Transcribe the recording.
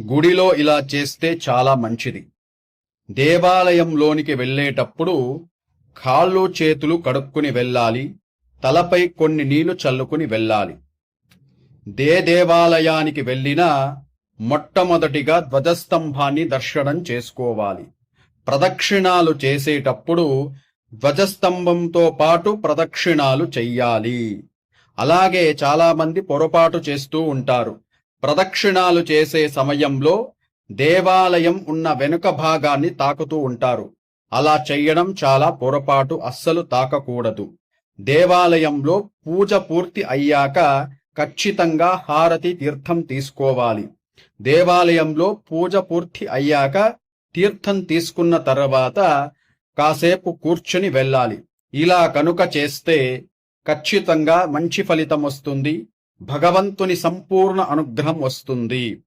గుడిలో ఇలా చేస్తే చాలా మంచిది. దేవాలయంలోనికి వెళ్ళేటప్పుడు కాళ్ళు చేతులు కడుక్కుని వెళ్ళాలి. తలపై కొన్ని నీళ్లు చల్లుకుని వెళ్ళాలి. దేవాలయానికి వెళ్ళినా మొట్టమొదటిగా ధ్వజస్తంభాన్ని దర్శనం చేసుకోవాలి. ప్రదక్షిణాలు చేసేటప్పుడు ధ్వజస్తంభంతో పాటు ప్రదక్షిణాలు చెయ్యాలి. అలాగే చాలామంది పొరపాటు చేస్తూ ఉంటారు. ప్రదక్షిణాలు చేసే సమయంలో దేవాలయం ఉన్న వెనుక భాగాన్ని తాకుతూ ఉంటారు. అలా చెయ్యడం చాలా పొరపాటు. అస్సలు తాకకూడదు. దేవాలయంలో పూజ పూర్తి అయ్యాక ఖచ్చితంగా హారతి తీర్థం తీసుకోవాలి. దేవాలయంలో పూజ పూర్తి అయ్యాక తీర్థం తీసుకున్న తర్వాత కాసేపు కూర్చుని వెళ్ళాలి. ఇలా కనుక చేస్తే ఖచ్చితంగా మంచి ఫలితం వస్తుంది. భగవంతుని సంపూర్ణ అనుగ్రహం వస్తుంది.